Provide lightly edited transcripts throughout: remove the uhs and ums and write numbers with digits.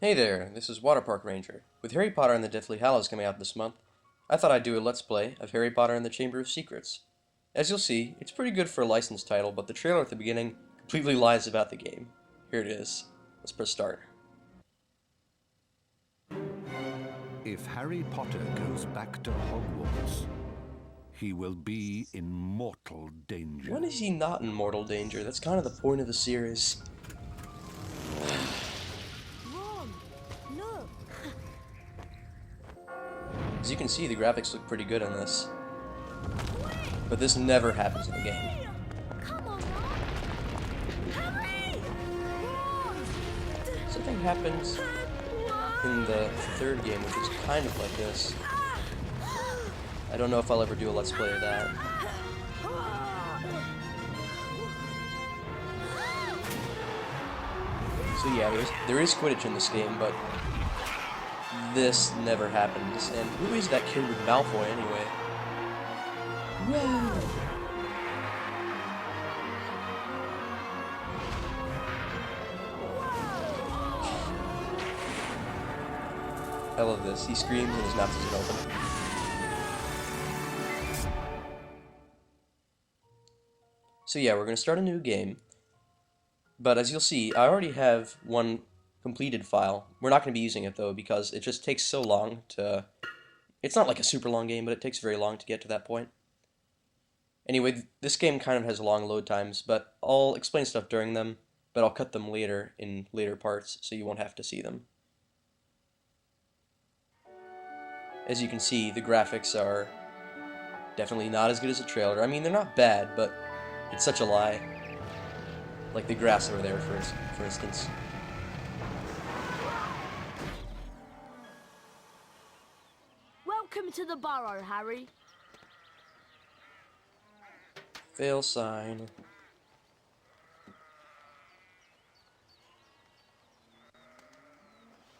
Hey there, this is WaterparkRanger. With Harry Potter and the Deathly Hallows coming out this month, I thought I'd do a Let's Play of Harry Potter and the Chamber of Secrets. As you'll see, it's pretty good for a licensed title, but the trailer at the beginning completely lies about the game. Here it is. Let's press start. If Harry Potter goes back to Hogwarts, he will be in mortal danger. When is he not in mortal danger? That's kind of the point of the series. Look. As you can see, the graphics look pretty good on this. But this never happens in the game. Come on, Harry! Something happens in the third game, which is kind of like this. I don't know if I'll ever do a Let's Play of that. So yeah, there is Quidditch in this game, but this never happens. And who is that kid with Malfoy anyway? Whoa! I love this. He screams and his mouth isn't open. So yeah, we're going to start a new game. But as you'll see, I already have one completed file. We're not going to be using it though, because it just takes so long to... It's not like a super long game, but it takes very long to get to that point. Anyway, this game kind of has long load times, but I'll explain stuff during them, but I'll cut them later in later parts, so you won't have to see them. As you can see, the graphics are definitely not as good as the trailer. I mean, they're not bad, but it's such a lie. Like the grass over there, for instance. Welcome to the burrow, Harry. Fail sign.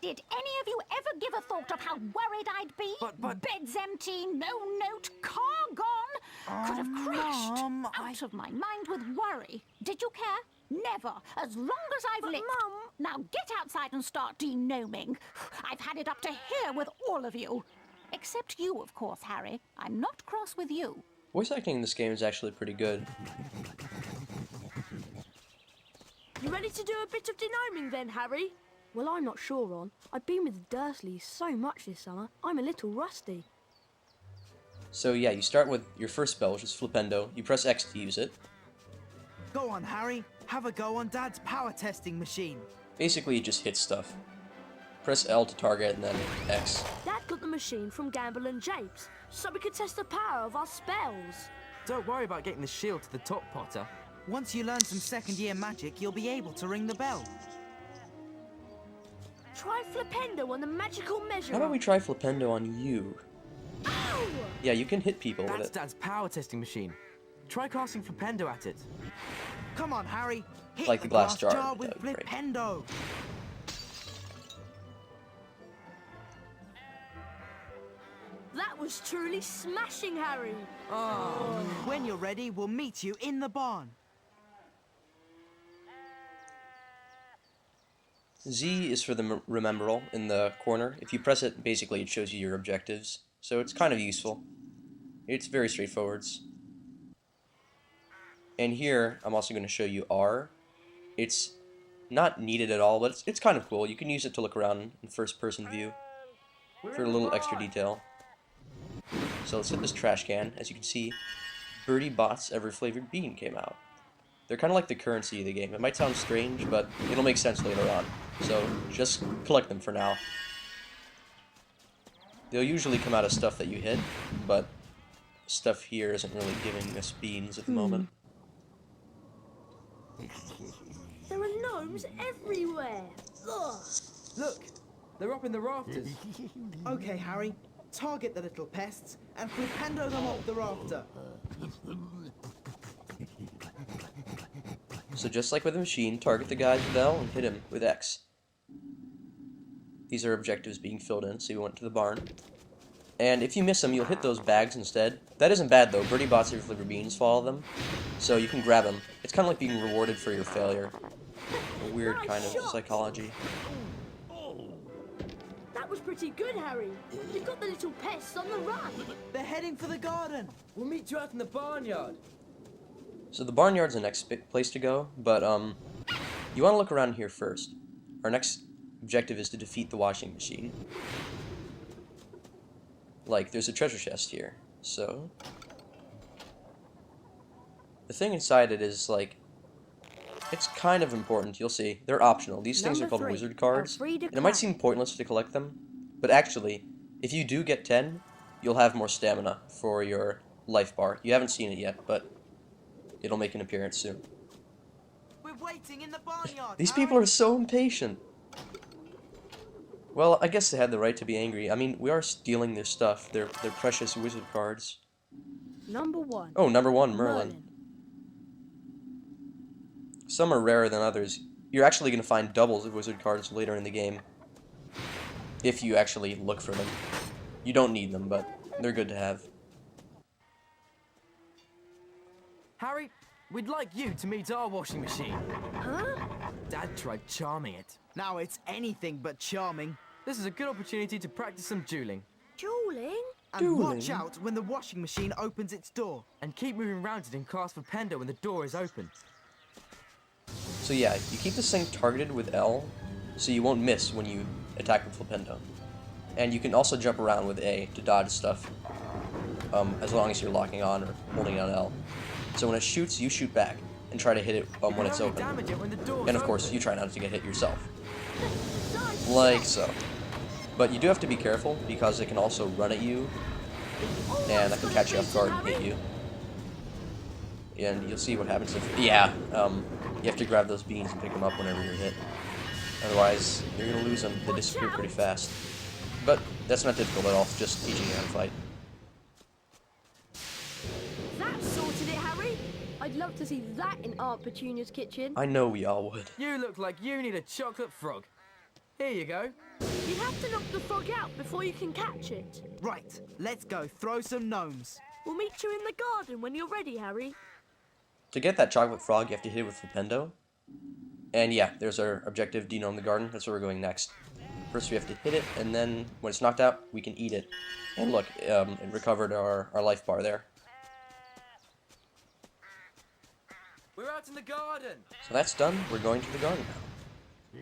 Did any of you ever give a thought of how worried I'd be? But- Bed's empty, no note, car gone. Could have crashed. Mum, Out of my mind with worry. Did you care? Never. As long as I've lived. Mum... Now get outside and start denoming. I've had it up to here with all of you. Except you, of course, Harry. I'm not cross with you. Voice acting in this game is actually pretty good. You ready to do a bit of denoming then, Harry? Well, I'm not sure, Ron. I've been with the Dursleys so much this summer, I'm a little rusty. So yeah, you start with your first spell, which is Flipendo. You press X to use it. Go on, Harry. Have a go on Dad's power testing machine. Basically, it just hits stuff. Press L to target, and then X. Dad got the machine from Gamble and Japes, so we could test the power of our spells. Don't worry about getting the shield to the top, Potter. Once you learn some second-year magic, you'll be able to ring the bell. Try Flipendo on the magical measure. How about we try Flipendo on you? Ow! Yeah, you can hit people with That's it. Dad's power testing machine. Try casting Flipendo at it. Come on, Harry. Hit Like the glass jar, with that would break. Flipendo. That was truly smashing, Harry. When you're ready, we'll meet you in the barn. Z is for the Rememberal in the corner. If you press it, basically it shows you your objectives. So it's kind of useful. It's very straightforward. And here, I'm also going to show you R. It's not needed at all, but it's kind of cool. You can use it to look around in first-person view for a little extra detail. So let's hit this trash can. As you can see, Bertie Bott's Ever-Flavored Bean came out. They're kind of like the currency of the game. It might sound strange, but it'll make sense later on. So just collect them for now. They'll usually come out of stuff that you hit, but stuff here isn't really giving us beans at the moment. There are gnomes everywhere. Ugh. Look, they're up in the rafters. Okay, Harry. Target the little pests and Flipendo them off the rafter. So just like with the machine, target the guy with L and hit him with X. These are objectives being filled in, so you went to the barn. And if you miss them, you'll hit those bags instead. That isn't bad though, Bertie Bott's Ever-Flavored Beans follow them, so you can grab them. It's kind of like being rewarded for your failure. A weird kind of psychology. pretty good, Harry. You've got the little pests on the run. They're heading for the garden. We'll meet you out in the barnyard. So the barnyard's the next place to go, but you want to look around here first. Our next objective is to defeat the washing machine. Like, there's a treasure chest here, so... The thing inside it is, like, it's kind of important, you'll see. They're optional. These things are Number called 3, wizard cards, Elfrida and it might Clagg. seem pointless to collect them, but actually, if you do get 10, you'll have more stamina for your life bar. You haven't seen it yet, but it'll make an appearance soon. We're waiting in the barnyard. These people are so impatient. Well, I guess they had the right to be angry. I mean, we are stealing their stuff, their precious wizard cards. Number 1. Oh, number 1, Merlin. Some are rarer than others. You're actually going to find doubles of wizard cards later in the game. If you actually look for them. You don't need them, but they're good to have. Harry, we'd like you to meet our washing machine. Huh? Dad tried charming it. Now it's anything but charming. This is a good opportunity to practice some dueling. Dueling? And watch out when the washing machine opens its door. And keep moving around it and cast for Pendo when the door is open. So yeah, you keep this thing targeted with L, so you won't miss when you attack with Flipendo. And you can also jump around with A to dodge stuff, as long as you're locking on or holding on L. So when it shoots, you shoot back, and try to hit it when it's open. Damage it when the door's And of course, open. you try not to get hit yourself. Like so. But you do have to be careful, because it can also run at you, and that can catch you off guard and hit you. And you'll see what happens if... Yeah, you have to grab those beans and pick them up whenever you're hit. Otherwise, you're going to lose them. They disappear pretty fast. But that's not difficult at all, it's just teaching you how to fight. That sorted it, Harry. I'd love to see that in Aunt Petunia's kitchen. I know we all would. You look like you need a chocolate frog. Here you go. You'd have to knock the frog out before you can catch it. Right, let's go throw some gnomes. We'll meet you in the garden when you're ready, Harry. To get that chocolate frog, you have to hit it with Flipendo. And yeah, there's our objective, denome the garden. That's where we're going next. First we have to hit it, and then when it's knocked out, we can eat it. And look, it recovered our life bar there. We're out in the garden. So that's done. We're going to the garden now.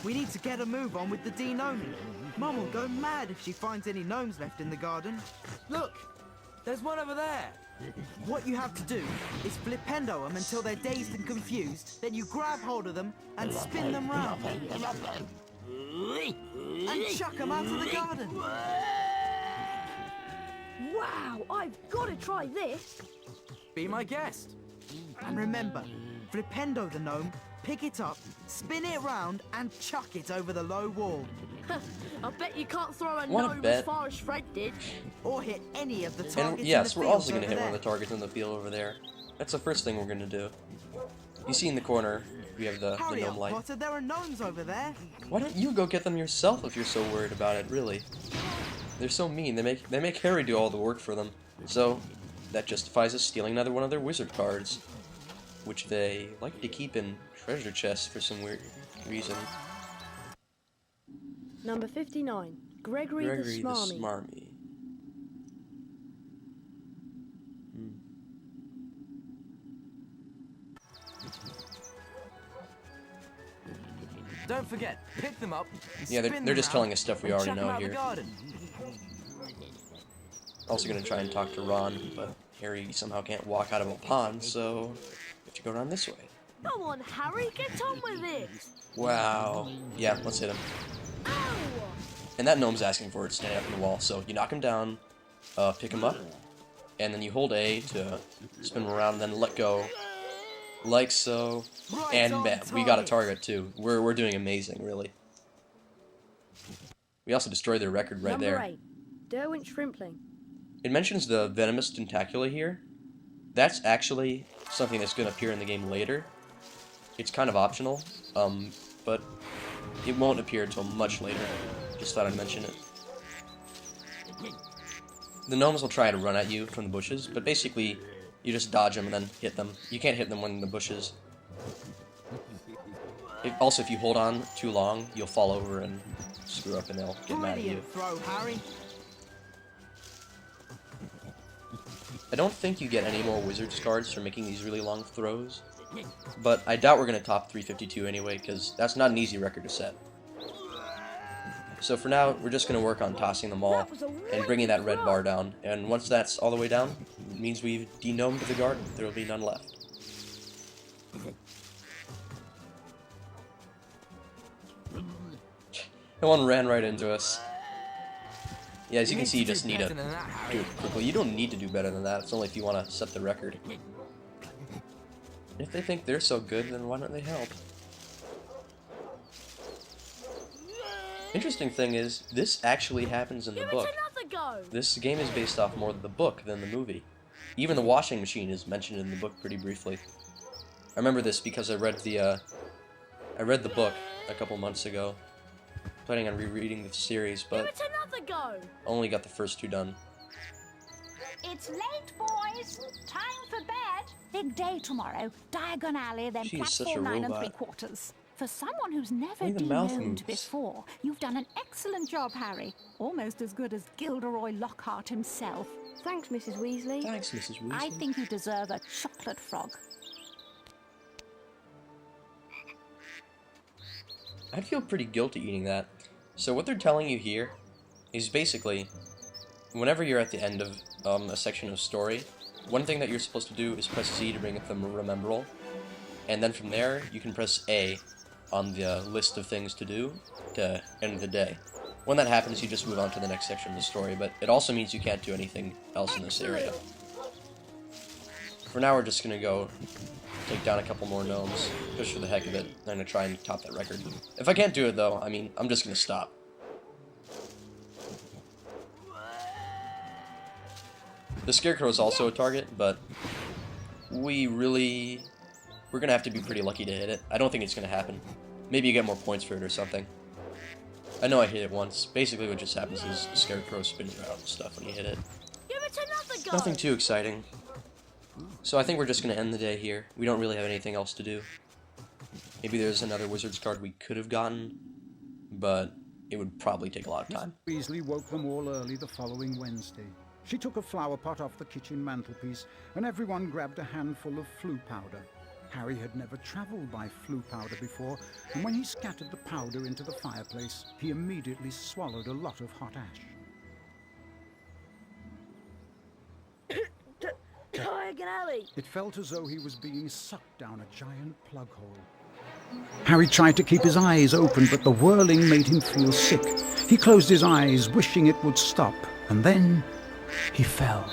We need to get a move on with the denoming. Mum will go mad if she finds any gnomes left in the garden. Look, there's one over there. What you have to do is flipendo them until they're dazed and confused, then you grab hold of them and spin them round. And chuck them out of the garden. Wow, I've got to try this. Be my guest. And remember, flipendo the gnome, pick it up, spin it round, and chuck it over the low wall. I bet you can't throw a Wanna gnome bet? as far as Fred did. Or hit any of the And targets yes, in we're the also field going to hit over one of the there. targets in the field over there. That's the first thing we're going to do. You see in the corner, we have the Hurry gnome up, light. Potter, there are gnomes over there. Why don't you go get them yourself if you're so worried about it, really? They're so mean, they make Harry do all the work for them. So, that justifies us stealing another one of their wizard cards. Which they like to keep in treasure chests for some weird reason. Number 59. Gregory the Gregory the Smarmy. Smarmy. Don't forget, pick them up. Yeah, they're just telling us stuff we already know here. Garden. Also gonna try and talk to Ron, but Harry somehow can't walk out of a pond, so we have to go around this way. Come on, Harry, get on with it. Wow. Yeah, let's hit him. Ow! And that gnome's asking for it, standing up in the wall. So you knock him down, pick him up, and then you hold A to spin him around, and then let go, like so. Right And on bam, we got a target. target too. We're doing amazing, really. We also destroyed their record right Number there. 8. Derwent Shrimpling. It mentions the venomous tentacula here. That's actually something that's going to appear in the game later. It's kind of optional, but it won't appear until much later. Just thought I'd mention it. The gnomes will try to run at you from the bushes, but basically, You just dodge them and then hit them. You can't hit them when in the bushes. Also, if you hold on too long, you'll fall over and screw up and they'll get mad at you. Brilliant throw, Harry. I don't think you get any more wizard's cards for making these really long throws, but I doubt we're going to top 352 anyway, because that's not an easy record to set. So for now, we're just going to work on tossing them all and bringing that red bar down, and once that's all the way down, it means we've denomed the garden. There will be none left. That one ran right into us. Yeah, as you can see, you just need to do it quickly. You don't need to do better than that. It's only if you want to set the record. If they think they're so good, then why don't they help? Interesting thing is, this actually happens in the book. This game is based off more of the book than the movie. Even the washing machine is mentioned in the book pretty briefly. I remember this because I read the book a couple months ago. Planning on rereading the series, but only got the first two done. It's late, boys. Time for bed. Big day tomorrow. Diagon Alley, then She is such a platform 9 robot.3/4. For someone who's never Only the mouth denomed moves. before, you've done an excellent job, Harry. Almost as good as Gilderoy Lockhart himself. Thanks, Mrs. Weasley. Thanks, Mrs. Weasley. I think you deserve a chocolate frog. I'd feel pretty guilty eating that. So what they're telling you here is basically, whenever you're at the end of a section of story, one thing that you're supposed to do is press Z to bring up the rememberal, and then from there you can press A on the list of things to do to end the day. When that happens, you just move on to the next section of the story, but it also means you can't do anything else in this area. For now, we're just gonna go take down a couple more gnomes, just for the heck of it. I'm gonna try and top that record. If I can't do it though, I mean, I'm just gonna stop. The Scarecrow is also a target, but we're gonna have to be pretty lucky to hit it. I don't think it's gonna happen. Maybe you get more points for it or something. I know I hit it once. Basically what just happens is the Scarecrow spins around and stuff when you hit it. Give it another go. Nothing too exciting. So I think we're just going to end the day here. We don't really have anything else to do. Maybe there's another wizard's card we could have gotten, but it would probably take a lot of time. Weasley woke them all early the following Wednesday. She took a flower pot off the kitchen mantelpiece, and everyone grabbed a handful of flue powder. Harry had never travelled by flue powder before, and when he scattered the powder into the fireplace, he immediately swallowed a lot of hot ash. Diagon Alley. It felt as though he was being sucked down a giant plug hole. Harry tried to keep his eyes open, but the whirling made him feel sick. He closed his eyes, wishing it would stop, and then he fell.